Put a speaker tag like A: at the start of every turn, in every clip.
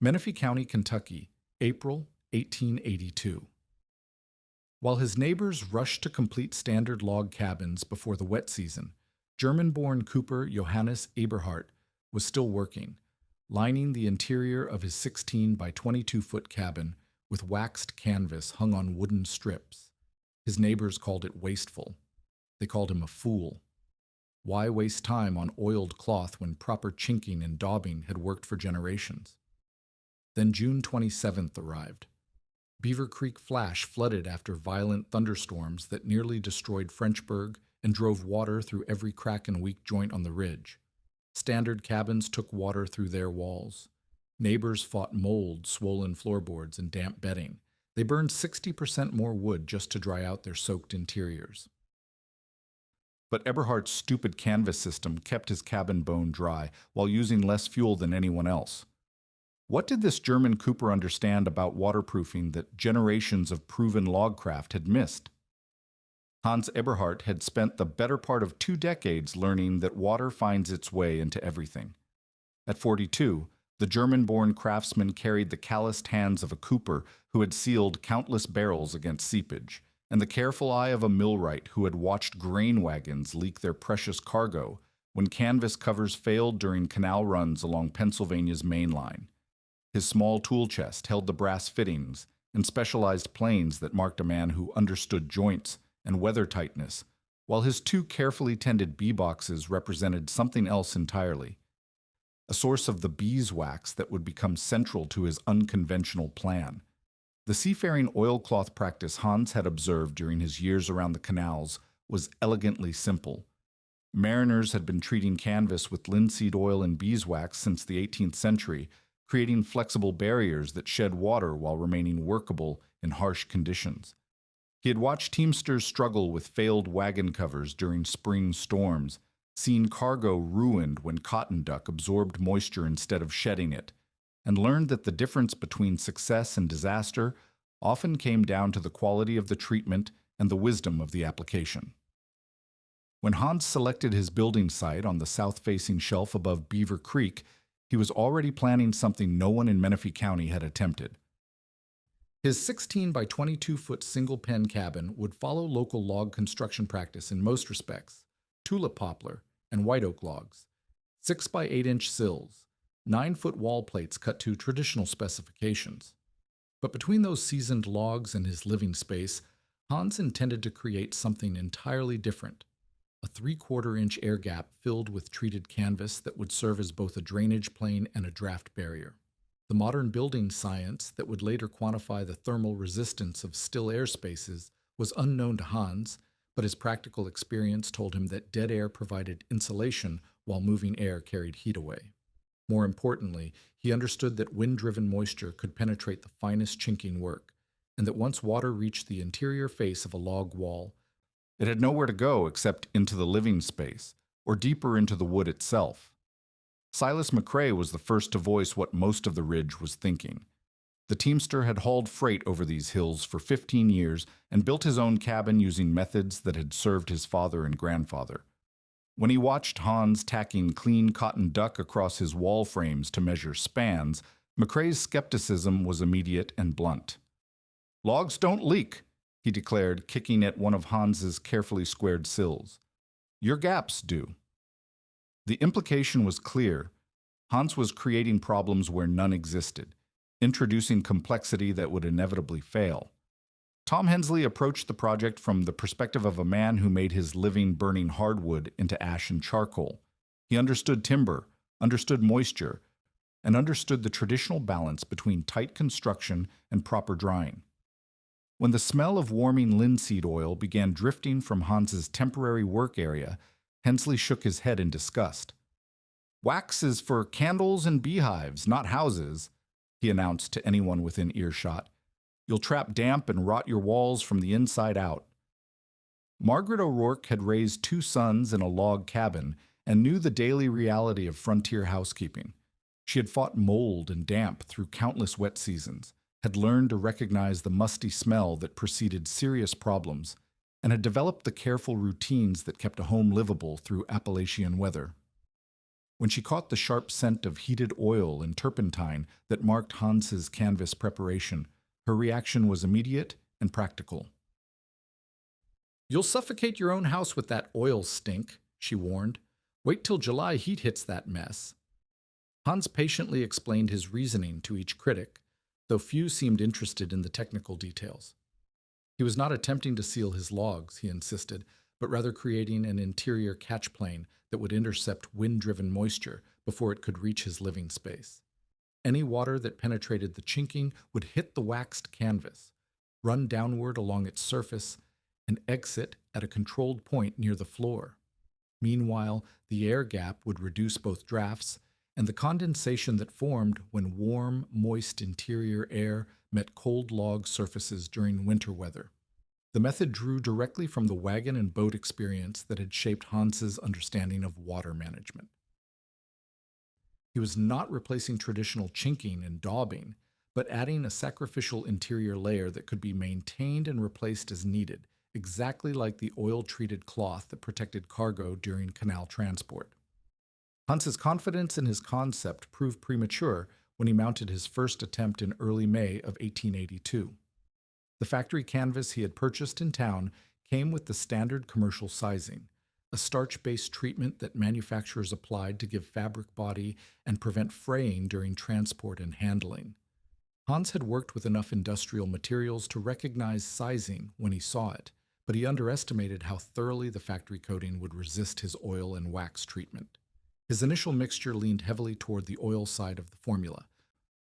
A: Menifee County, Kentucky, April 1882. While his neighbors rushed to complete standard log cabins before the wet season, German-born cooper Johannes Eberhardt was still working, lining the interior of his 16 by 22-foot cabin with waxed canvas hung on wooden strips. His neighbors called it wasteful. They called him a fool. Why waste time on oiled cloth when proper chinking and daubing had worked for generations? Then June 27th arrived. Beaver Creek flash flooded after violent thunderstorms that nearly destroyed Frenchburg and drove water through every crack and weak joint on the ridge. Standard cabins took water through their walls. Neighbors fought mold, swollen floorboards, and damp bedding. They burned 60% more wood just to dry out their soaked interiors. But Eberhardt's stupid canvas system kept his cabin bone dry while using less fuel than anyone else. What did this German cooper understand about waterproofing that generations of proven logcraft had missed? Hans Eberhardt had spent the better part of 2 decades learning that water finds its way into everything. At 42, the German-born craftsman carried the calloused hands of a cooper who had sealed countless barrels against seepage, and the careful eye of a millwright who had watched grain wagons leak their precious cargo when canvas covers failed during canal runs along Pennsylvania's main line. His small tool chest held the brass fittings and specialized planes that marked a man who understood joints and weather tightness, while his 2 carefully tended bee boxes represented something else entirely, a source of the beeswax that would become central to his unconventional plan. The seafaring oilcloth practice Hans had observed during his years around the canals was elegantly simple. Mariners had been treating canvas with linseed oil and beeswax since the 18th century, creating flexible barriers that shed water while remaining workable in harsh conditions. He had watched teamsters struggle with failed wagon covers during spring storms, seen cargo ruined when cotton duck absorbed moisture instead of shedding it, and learned that the difference between success and disaster often came down to the quality of the treatment and the wisdom of the application. When Hans selected his building site on the south-facing shelf above Beaver Creek, he was already planning something no one in Menifee County had attempted. His 16 by 22-foot single-pen cabin would follow local log construction practice in most respects: tulip poplar and white oak logs, 6 by 8-inch sills, 9-foot wall plates cut to traditional specifications. But between those seasoned logs and his living space, Hans intended to create something entirely different: a 3/4-inch air gap filled with treated canvas that would serve as both a drainage plane and a draft barrier. The modern building science that would later quantify the thermal resistance of still air spaces was unknown to Hans, but his practical experience told him that dead air provided insulation while moving air carried heat away. More importantly, he understood that wind-driven moisture could penetrate the finest chinking work, and that once water reached the interior face of a log wall, it had nowhere to go except into the living space, or deeper into the wood itself. Silas McCrae was the first to voice what most of the ridge was thinking. The teamster had hauled freight over these hills for 15 years and built his own cabin using methods that had served his father and grandfather. When he watched Hans tacking clean cotton duck across his wall frames to measure spans, McCrae's skepticism was immediate and blunt. "Logs don't leak," he declared, kicking at one of Hans's carefully squared sills. "Your gaps do." The implication was clear. Hans was creating problems where none existed, introducing complexity that would inevitably fail. Tom Hensley approached the project from the perspective of a man who made his living burning hardwood into ash and charcoal. He understood timber, understood moisture, and understood the traditional balance between tight construction and proper drying. When the smell of warming linseed oil began drifting from Hans's temporary work area, Hensley shook his head in disgust. "Wax is for candles and beehives, not houses," he announced to anyone within earshot. "You'll trap damp and rot your walls from the inside out." Margaret O'Rourke had raised 2 sons in a log cabin and knew the daily reality of frontier housekeeping. She had fought mold and damp through countless wet seasons, had learned to recognize the musty smell that preceded serious problems, and had developed the careful routines that kept a home livable through Appalachian weather. When she caught the sharp scent of heated oil and turpentine that marked Hans's canvas preparation, her reaction was immediate and practical. "You'll suffocate your own house with that oil stink," she warned. "Wait till July heat hits that mess." Hans patiently explained his reasoning to each critic, though few seemed interested in the technical details. He was not attempting to seal his logs, he insisted, but rather creating an interior catch plane that would intercept wind-driven moisture before it could reach his living space. Any water that penetrated the chinking would hit the waxed canvas, run downward along its surface, and exit at a controlled point near the floor. Meanwhile, the air gap would reduce both drafts and the condensation that formed when warm, moist interior air met cold log surfaces during winter weather. The method drew directly from the wagon and boat experience that had shaped Hans's understanding of water management. He was not replacing traditional chinking and daubing, but adding a sacrificial interior layer that could be maintained and replaced as needed, exactly like the oil-treated cloth that protected cargo during canal transport. Hans's confidence in his concept proved premature when he mounted his first attempt in early May of 1882. The factory canvas he had purchased in town came with the standard commercial sizing, a starch-based treatment that manufacturers applied to give fabric body and prevent fraying during transport and handling. Hans had worked with enough industrial materials to recognize sizing when he saw it, but he underestimated how thoroughly the factory coating would resist his oil and wax treatment. His initial mixture leaned heavily toward the oil side of the formula,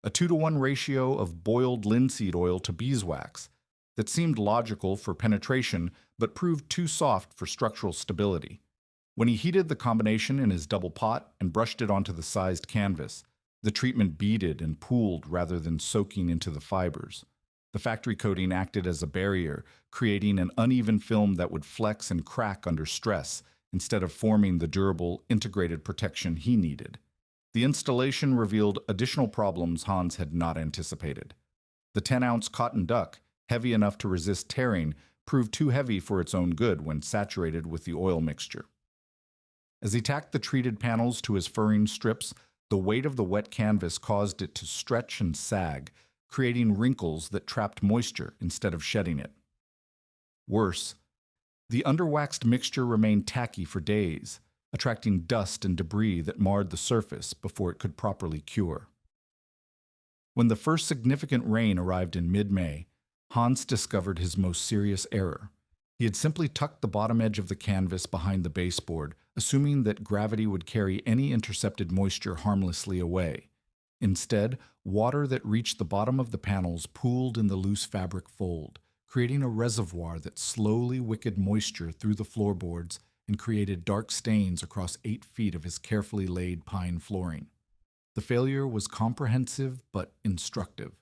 A: a 2-to-1 ratio of boiled linseed oil to beeswax that seemed logical for penetration but proved too soft for structural stability. When he heated the combination in his double pot and brushed it onto the sized canvas, the treatment beaded and pooled rather than soaking into the fibers. The factory coating acted as a barrier, creating an uneven film that would flex and crack under stress instead of forming the durable, integrated protection he needed. The installation revealed additional problems Hans had not anticipated. The 10-ounce cotton duck, heavy enough to resist tearing, proved too heavy for its own good when saturated with the oil mixture. As he tacked the treated panels to his furring strips, the weight of the wet canvas caused it to stretch and sag, creating wrinkles that trapped moisture instead of shedding it. Worse, the underwaxed mixture remained tacky for days, attracting dust and debris that marred the surface before it could properly cure. When the first significant rain arrived in mid-May, Hans discovered his most serious error. He had simply tucked the bottom edge of the canvas behind the baseboard, assuming that gravity would carry any intercepted moisture harmlessly away. Instead, water that reached the bottom of the panels pooled in the loose fabric fold, creating a reservoir that slowly wickeded moisture through the floorboards and created dark stains across 8 feet of his carefully laid pine flooring. The failure was comprehensive but instructive.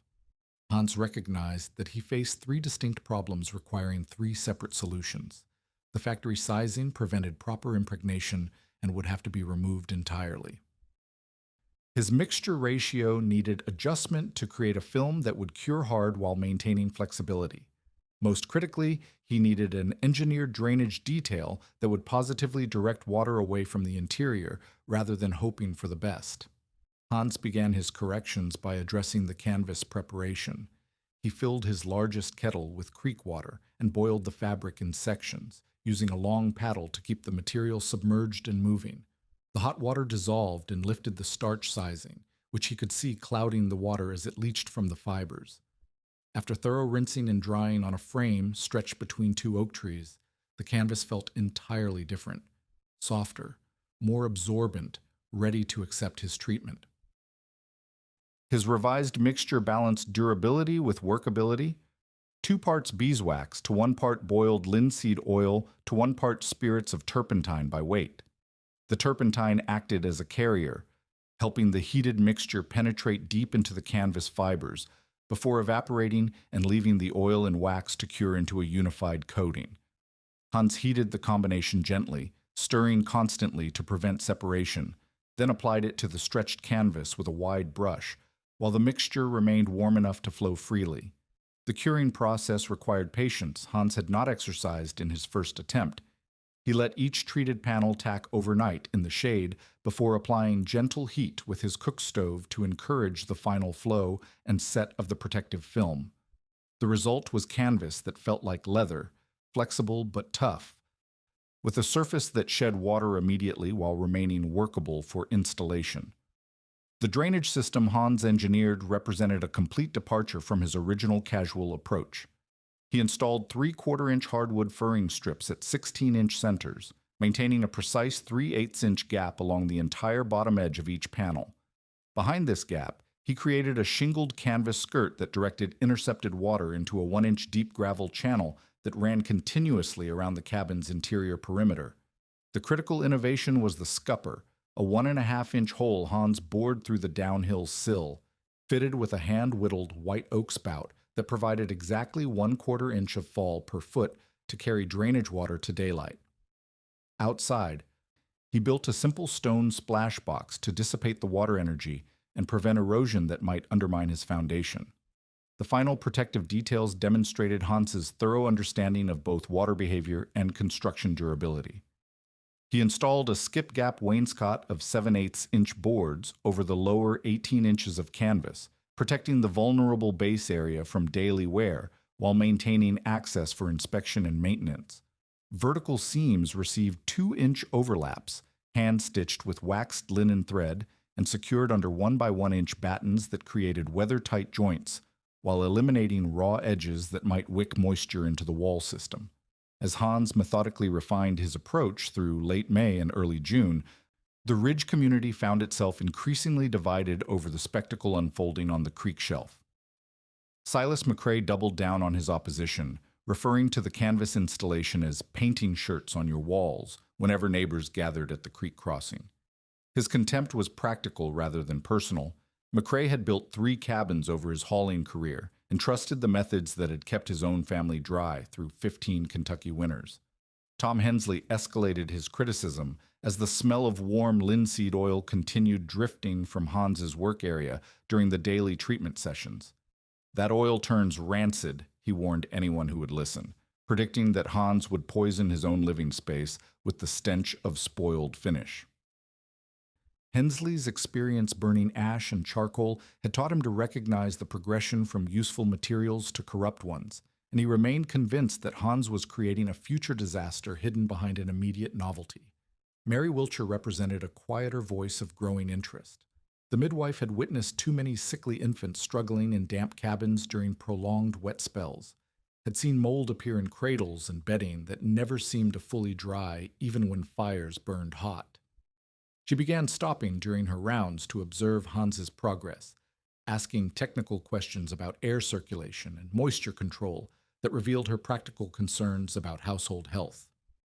A: Hans recognized that he faced 3 distinct problems requiring 3 separate solutions. The factory sizing prevented proper impregnation and would have to be removed entirely. His mixture ratio needed adjustment to create a film that would cure hard while maintaining flexibility. Most critically, he needed an engineered drainage detail that would positively direct water away from the interior rather than hoping for the best. Hans began his corrections by addressing the canvas preparation. He filled his largest kettle with creek water and boiled the fabric in sections, using a long paddle to keep the material submerged and moving. The hot water dissolved and lifted the starch sizing, which he could see clouding the water as it leached from the fibers. After thorough rinsing and drying on a frame stretched between 2 oak trees, the canvas felt entirely different, softer, more absorbent, ready to accept his treatment. His revised mixture balanced durability with workability. 2 parts beeswax to 1 part boiled linseed oil to 1 part spirits of turpentine by weight. The turpentine acted as a carrier, helping the heated mixture penetrate deep into the canvas fibers before evaporating and leaving the oil and wax to cure into a unified coating. Hans heated the combination gently, stirring constantly to prevent separation, then applied it to the stretched canvas with a wide brush, while the mixture remained warm enough to flow freely. The curing process required patience Hans had not exercised in his first attempt. He let each treated panel tack overnight in the shade before applying gentle heat with his cook stove to encourage the final flow and set of the protective film. The result was canvas that felt like leather, flexible but tough, with a surface that shed water immediately while remaining workable for installation. The drainage system Hans engineered represented a complete departure from his original casual approach. He installed 3/4-inch hardwood furring strips at 16-inch centers, maintaining a precise 3/8-inch gap along the entire bottom edge of each panel. Behind this gap, he created a shingled canvas skirt that directed intercepted water into a 1-inch deep gravel channel that ran continuously around the cabin's interior perimeter. The critical innovation was the scupper, a 1.5-inch hole Hans bored through the downhill sill, fitted with a hand-whittled white oak spout that provided exactly 1/4 inch of fall per foot to carry drainage water to daylight. Outside, he built a simple stone splash box to dissipate the water energy and prevent erosion that might undermine his foundation. The final protective details demonstrated Hans's thorough understanding of both water behavior and construction durability. He installed a skip-gap wainscot of 7/8-inch boards over the lower 18 inches of canvas, protecting the vulnerable base area from daily wear while maintaining access for inspection and maintenance. Vertical seams received 2-inch overlaps, hand-stitched with waxed linen thread and secured under 1-by-1-inch battens that created weather-tight joints, while eliminating raw edges that might wick moisture into the wall system. As Hans methodically refined his approach through late May and early June, the Ridge community found itself increasingly divided over the spectacle unfolding on the creek shelf. Silas McCrae doubled down on his opposition, referring to the canvas installation as painting shirts on your walls whenever neighbors gathered at the creek crossing. His contempt was practical rather than personal. McCrae had built 3 cabins over his hauling career and trusted the methods that had kept his own family dry through 15 Kentucky winters. Tom Hensley escalated his criticism as the smell of warm linseed oil continued drifting from Hans's work area during the daily treatment sessions. "That oil turns rancid," he warned anyone who would listen, predicting that Hans would poison his own living space with the stench of spoiled finish. Hensley's experience burning ash and charcoal had taught him to recognize the progression from useful materials to corrupt ones, and he remained convinced that Hans was creating a future disaster hidden behind an immediate novelty. Mary Wiltshire represented a quieter voice of growing interest. The midwife had witnessed too many sickly infants struggling in damp cabins during prolonged wet spells, had seen mold appear in cradles and bedding that never seemed to fully dry even when fires burned hot. She began stopping during her rounds to observe Hans's progress, asking technical questions about air circulation and moisture control that revealed her practical concerns about household health.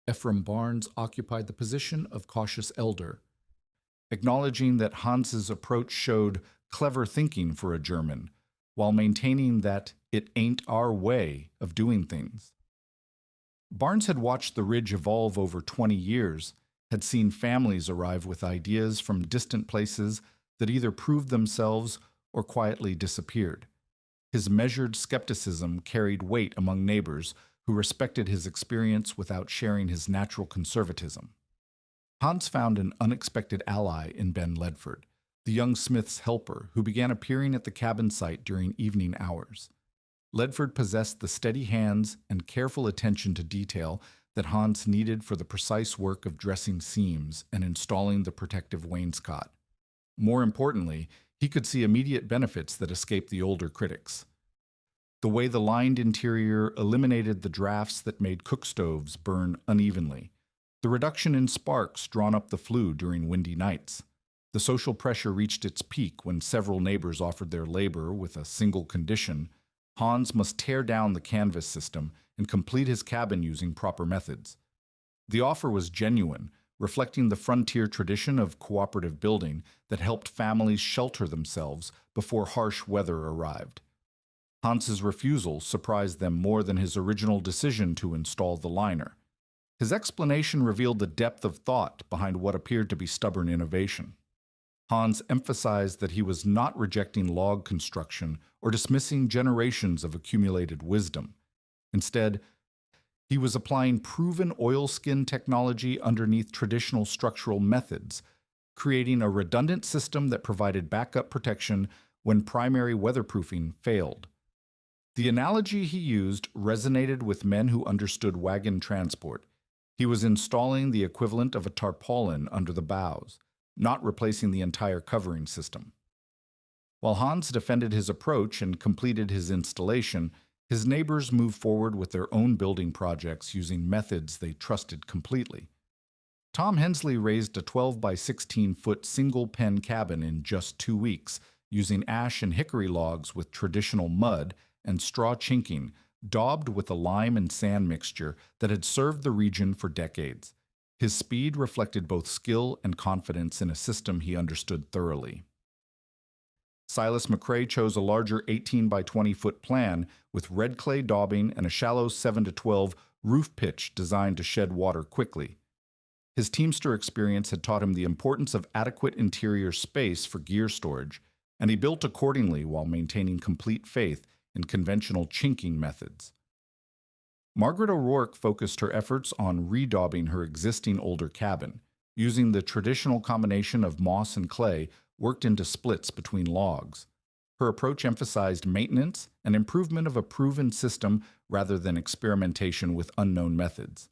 A: Ephraim Barnes occupied the position of cautious elder, acknowledging that Hans's approach showed clever thinking for a German, while maintaining that it ain't our way of doing things. Barnes had watched the Ridge evolve over 20 years, had seen families arrive with ideas from distant places that either proved themselves or quietly disappeared. His measured skepticism carried weight among neighbors who respected his experience without sharing his natural conservatism. Hans found an unexpected ally in Ben Ledford, the young smith's helper who began appearing at the cabin site during evening hours. Ledford possessed the steady hands and careful attention to detail that Hans needed for the precise work of dressing seams and installing the protective wainscot. More importantly, he could see immediate benefits that escaped the older critics. The way the lined interior eliminated the drafts that made cook stoves burn unevenly, the reduction in sparks drawn up the flue during windy nights. The social pressure reached its peak when several neighbors offered their labor with a single condition: Hans must tear down the canvas system and complete his cabin using proper methods. The offer was genuine, reflecting the frontier tradition of cooperative building that helped families shelter themselves before harsh weather arrived. Hans's refusal surprised them more than his original decision to install the liner. His explanation revealed the depth of thought behind what appeared to be stubborn innovation. Hans emphasized that he was not rejecting log construction or dismissing generations of accumulated wisdom. Instead, He was applying proven oilskin technology underneath traditional structural methods, creating a redundant system that provided backup protection when primary weatherproofing failed. The analogy he used resonated with men who understood wagon transport. He was installing the equivalent of a tarpaulin under the bows, not replacing the entire covering system. While Hans defended his approach and completed his installation, his neighbors moved forward with their own building projects using methods they trusted completely. Tom Hensley raised a 12 by 16-foot single-pen cabin in just 2 weeks, using ash and hickory logs with traditional mud and straw chinking, daubed with a lime and sand mixture that had served the region for decades. His speed reflected both skill and confidence in a system he understood thoroughly. Silas McRae chose a larger 18 by 20-foot plan with red clay daubing and a shallow 7 to 12 roof pitch designed to shed water quickly. His Teamster experience had taught him the importance of adequate interior space for gear storage, and he built accordingly while maintaining complete faith in conventional chinking methods. Margaret O'Rourke focused her efforts on redaubing her existing older cabin, using the traditional combination of moss and clay worked into splits between logs. Her approach emphasized maintenance and improvement of a proven system rather than experimentation with unknown methods.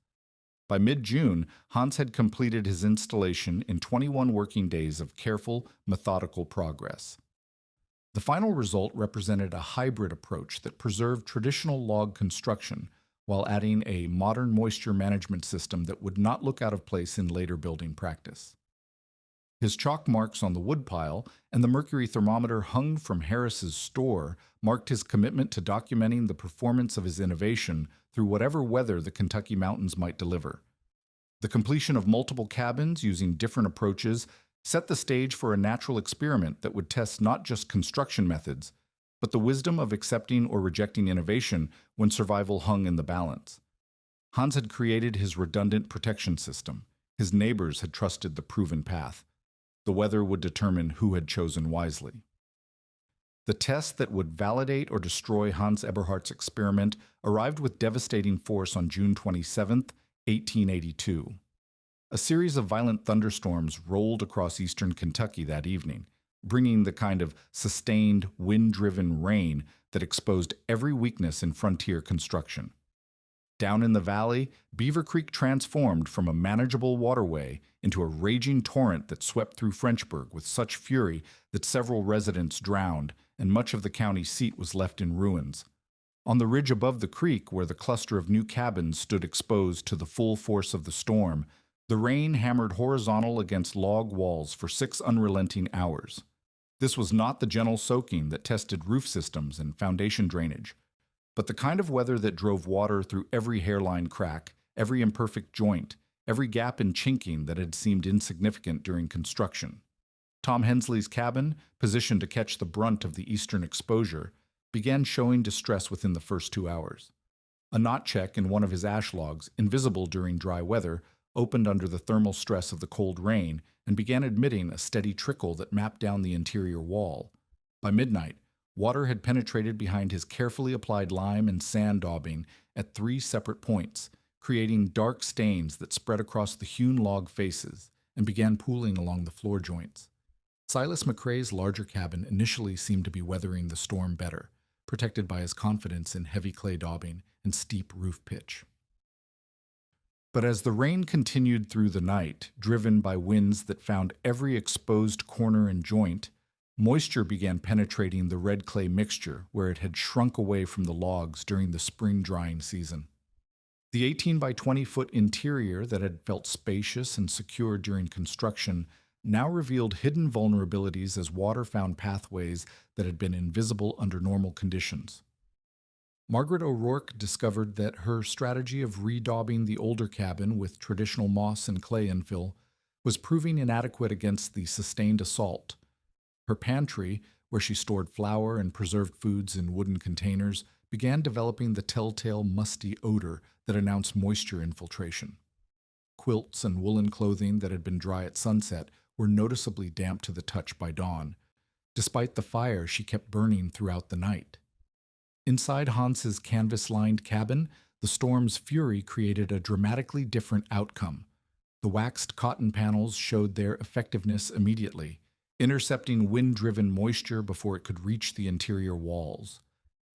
A: By mid-June, Hans had completed his installation in 21 working days of careful, methodical progress. The final result represented a hybrid approach that preserved traditional log construction while adding a modern moisture management system that would not look out of place in later building practice. His chalk marks on the woodpile and the mercury thermometer hung from Harris's store marked his commitment to documenting the performance of his innovation through whatever weather the Kentucky mountains might deliver. The completion of multiple cabins using different approaches set the stage for a natural experiment that would test not just construction methods, but the wisdom of accepting or rejecting innovation when survival hung in the balance. Hans had created his redundant protection system. His neighbors had trusted the proven path. The weather would determine who had chosen wisely. The test that would validate or destroy Hans Eberhardt's experiment arrived with devastating force on June 27, 1882. A series of violent thunderstorms rolled across eastern Kentucky that evening, bringing the kind of sustained, wind-driven rain that exposed every weakness in frontier construction. Down in the valley, Beaver Creek transformed from a manageable waterway into a raging torrent that swept through Frenchburg with such fury that several residents drowned and much of the county seat was left in ruins. On the ridge above the creek, where the cluster of new cabins stood exposed to the full force of the storm, the rain hammered horizontal against log walls for 6 unrelenting hours. This was not the gentle soaking that tested roof systems and foundation drainage, but the kind of weather that drove water through every hairline crack, every imperfect joint, every gap in chinking that had seemed insignificant during construction. Tom Hensley's cabin, positioned to catch the brunt of the eastern exposure, began showing distress within the first 2 hours. A knot check in one of his ash logs, invisible during dry weather, opened under the thermal stress of the cold rain and began emitting a steady trickle that mapped down the interior wall. By midnight, water had penetrated behind his carefully applied lime and sand daubing at 3 separate points, creating dark stains that spread across the hewn log faces and began pooling along the floor joints. Silas McRae's larger cabin initially seemed to be weathering the storm better, protected by his confidence in heavy clay daubing and steep roof pitch. But as the rain continued through the night, driven by winds that found every exposed corner and joint, moisture began penetrating the red clay mixture where it had shrunk away from the logs during the spring drying season. The 18 by 20-foot interior that had felt spacious and secure during construction now revealed hidden vulnerabilities as water found pathways that had been invisible under normal conditions. Margaret O'Rourke discovered that her strategy of redaubing the older cabin with traditional moss and clay infill was proving inadequate against the sustained assault. Her pantry, where she stored flour and preserved foods in wooden containers, began developing the telltale musty odor that announced moisture infiltration. Quilts and woolen clothing that had been dry at sunset were noticeably damp to the touch by dawn, despite the fire she kept burning throughout the night. Inside Hans's canvas-lined cabin, The storm's fury created a dramatically different outcome. The waxed cotton panels showed their effectiveness immediately, intercepting wind-driven moisture before it could reach the interior walls.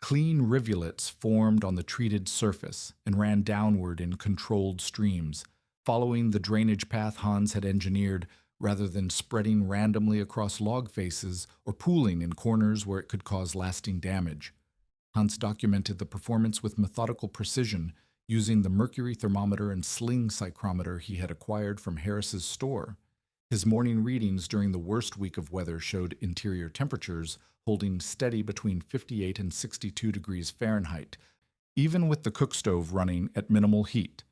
A: Clean rivulets formed on the treated surface and ran downward in controlled streams, following the drainage path Hans had engineered rather than spreading randomly across log faces or pooling in corners where it could cause lasting damage. Hans documented the performance with methodical precision, using the mercury thermometer and sling psychrometer he had acquired from Harris's store. His morning readings during the worst week of weather showed interior temperatures holding steady between 58 and 62 degrees Fahrenheit, even with the cook stove running at minimal heat.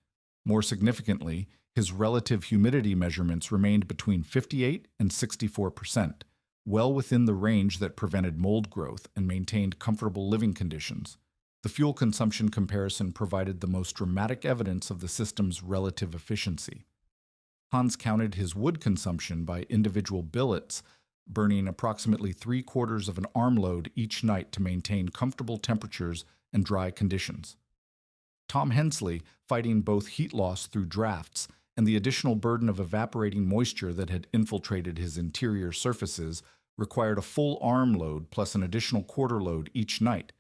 A: More significantly, his relative humidity measurements remained between 58 and 64%, well within the range that prevented mold growth and maintained comfortable living conditions. The fuel consumption comparison provided the most dramatic evidence of the system's relative efficiency. Hans counted his wood consumption by individual billets, burning approximately 3/4 of an armload each night to maintain comfortable temperatures and dry conditions. Tom Hensley, fighting both heat loss through drafts and the additional burden of evaporating moisture that had infiltrated his interior surfaces, required a full armload plus an additional quarter load each night,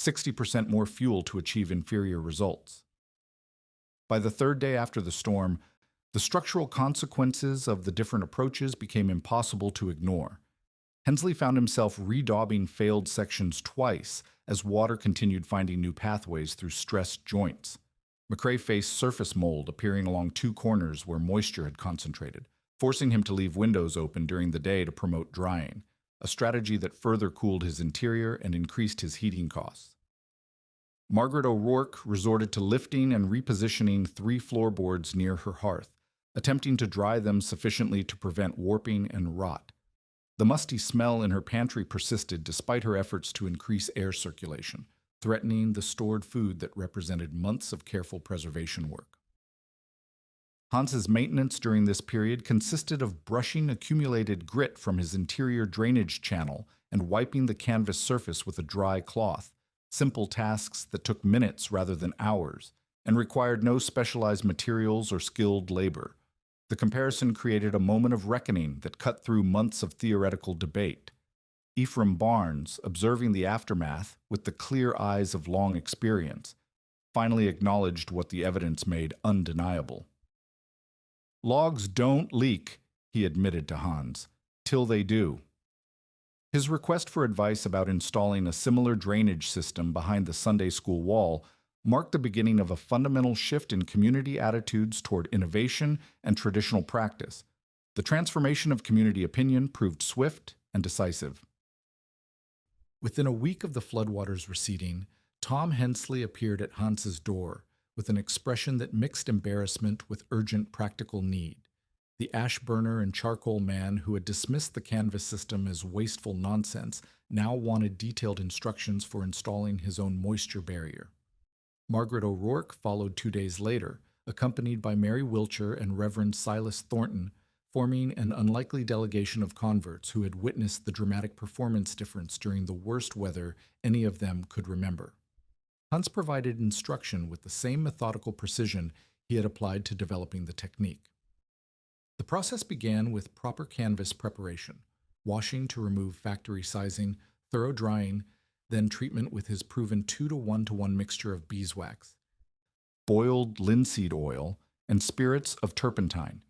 A: 60% more fuel to achieve inferior results. By the third day after the storm, the structural consequences of the different approaches became impossible to ignore. Hensley found himself redaubing failed sections twice as water continued finding new pathways through stressed joints. McCrae faced surface mold appearing along 2 corners where moisture had concentrated, forcing him to leave windows open during the day to promote drying, a strategy that further cooled his interior and increased his heating costs. Margaret O'Rourke resorted to lifting and repositioning 3 floorboards near her hearth, attempting to dry them sufficiently to prevent warping and rot. The musty smell in her pantry persisted despite her efforts to increase air circulation, threatening the stored food that represented months of careful preservation work. Hans's maintenance during this period consisted of brushing accumulated grit from his interior drainage channel and wiping the canvas surface with a dry cloth, simple tasks that took minutes rather than hours and required no specialized materials or skilled labor. The comparison created a moment of reckoning that cut through months of theoretical debate. Ephraim Barnes, observing the aftermath with the clear eyes of long experience, finally acknowledged what the evidence made undeniable. "Logs don't leak," he admitted to Hans, "till they do." His request for advice about installing a similar drainage system behind the Sunday school wall marked the beginning of a fundamental shift in community attitudes toward innovation and traditional practice. The transformation of community opinion proved swift and decisive. Within a week of the floodwaters receding, Tom Hensley appeared at Hans's door with an expression that mixed embarrassment with urgent practical need. The ash burner and charcoal man who had dismissed the canvas system as wasteful nonsense now wanted detailed instructions for installing his own moisture barrier. Margaret O'Rourke followed 2 days later, accompanied by Mary Wiltshire and Reverend Silas Thornton, forming an unlikely delegation of converts who had witnessed the dramatic performance difference during the worst weather any of them could remember. Hans provided instruction with the same methodical precision he had applied to developing the technique. The process began with proper canvas preparation, washing to remove factory sizing, thorough drying, then treatment with his proven 2-to-1-to-1 mixture of beeswax, boiled linseed oil, and spirits of turpentine.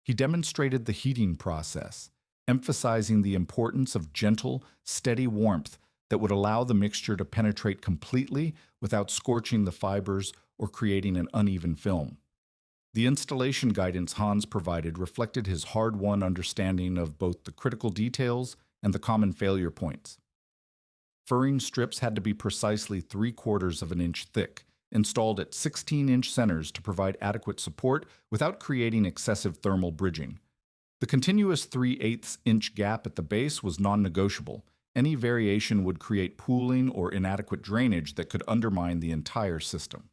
A: He demonstrated the heating process, emphasizing the importance of gentle, steady warmth that would allow the mixture to penetrate completely without scorching the fibers or creating an uneven film. The installation guidance Hans provided reflected his hard-won understanding of both the critical details and the common failure points. Furring strips had to be precisely 3/4 of an inch thick, installed at 16-inch centers to provide adequate support without creating excessive thermal bridging. The continuous 3/8 inch gap at the base was non-negotiable. Any variation would create pooling or inadequate drainage that could undermine the entire system.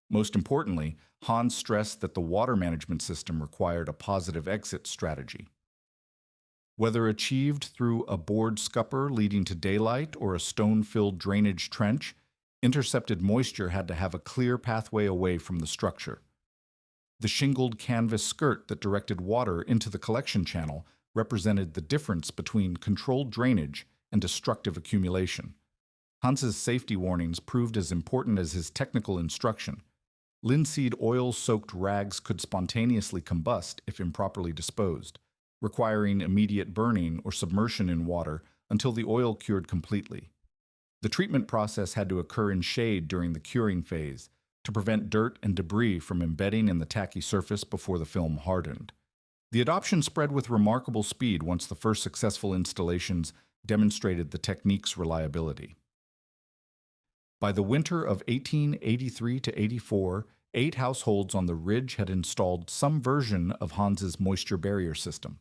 A: Most importantly, Hans stressed that the water management system required a positive exit strategy. Whether achieved through a board scupper leading to daylight or a stone-filled drainage trench, Intercepted moisture had to have a clear pathway away from the structure. The shingled canvas skirt that directed water into the collection channel represented the difference between controlled drainage and destructive accumulation. Hans's safety warnings proved as important as his technical instruction. Linseed oil-soaked rags could spontaneously combust if improperly disposed, requiring immediate burning or submersion in water until the oil cured completely. The treatment process had to occur in shade during the curing phase to prevent dirt and debris from embedding in the tacky surface before the film hardened. The adoption spread with remarkable speed once the first successful installations demonstrated the technique's reliability. By the winter of 1883 to 84, 8 households on the ridge had installed some version of Hans's moisture barrier system.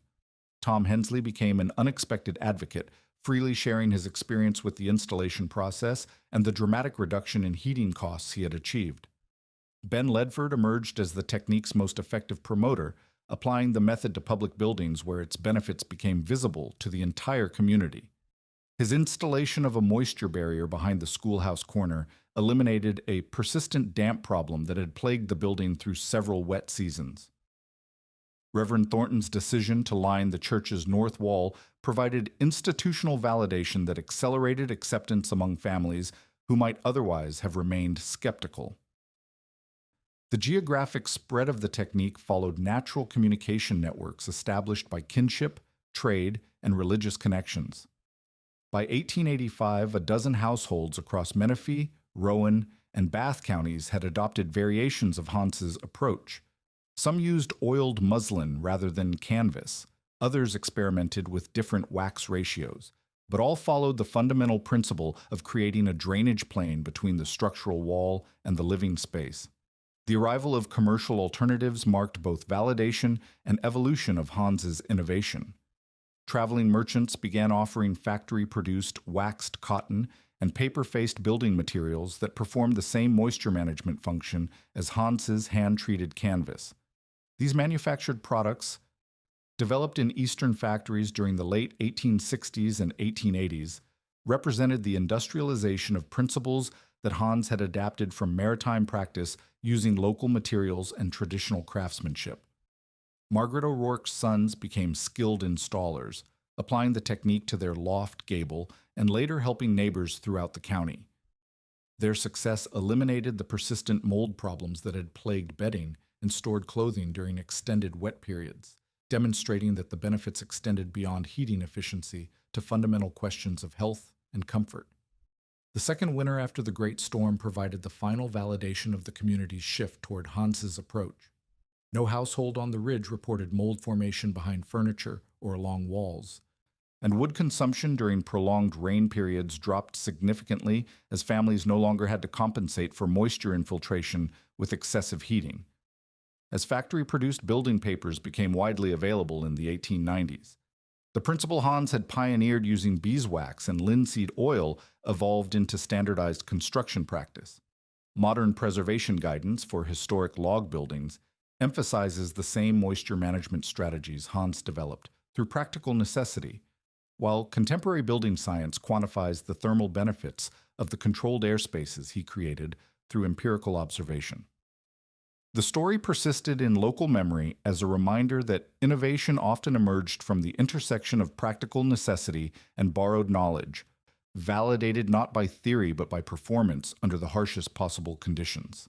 A: Tom Hensley became an unexpected advocate, freely sharing his experience with the installation process and the dramatic reduction in heating costs he had achieved. Ben Ledford emerged as the technique's most effective promoter, applying the method to public buildings where its benefits became visible to the entire community. His installation of a moisture barrier behind the schoolhouse corner eliminated a persistent damp problem that had plagued the building through several wet seasons. Reverend Thornton's decision to line the church's north wall provided institutional validation that accelerated acceptance among families who might otherwise have remained skeptical. The geographic spread of the technique followed natural communication networks established by kinship, trade, and religious connections. By 1885, a dozen households across Menifee, Rowan, and Bath counties had adopted variations of Hans's approach. Some used oiled muslin rather than canvas. Others experimented with different wax ratios, but all followed the fundamental principle of creating a drainage plane between the structural wall and the living space. The arrival of commercial alternatives marked both validation and evolution of Hans's innovation. Traveling merchants began offering factory-produced waxed cotton and paper-faced building materials that performed the same moisture management function as Hans's hand-treated canvas. These manufactured products, developed in Eastern factories during the late 1860s and 1880s, represented the industrialization of principles that Hans had adapted from maritime practice using local materials and traditional craftsmanship. Margaret O'Rourke's sons became skilled installers, applying the technique to their loft gable and later helping neighbors throughout the county. Their success eliminated the persistent mold problems that had plagued bedding and stored clothing during extended wet periods, demonstrating that the benefits extended beyond heating efficiency to fundamental questions of health and comfort. The second winter after the Great Storm provided the final validation of the community's shift toward Hans's approach. No household on the ridge reported mold formation behind furniture or along walls, and wood consumption during prolonged rain periods dropped significantly as families no longer had to compensate for moisture infiltration with excessive heating. As factory-produced building papers became widely available in the 1890s, the principle Hans had pioneered using beeswax and linseed oil evolved into standardized construction practice. Modern preservation guidance for historic log buildings emphasizes the same moisture management strategies Hans developed through practical necessity, while contemporary building science quantifies the thermal benefits of the controlled airspaces he created through empirical observation. The story persisted in local memory as a reminder that innovation often emerged from the intersection of practical necessity and borrowed knowledge, validated not by theory but by performance under the harshest possible conditions.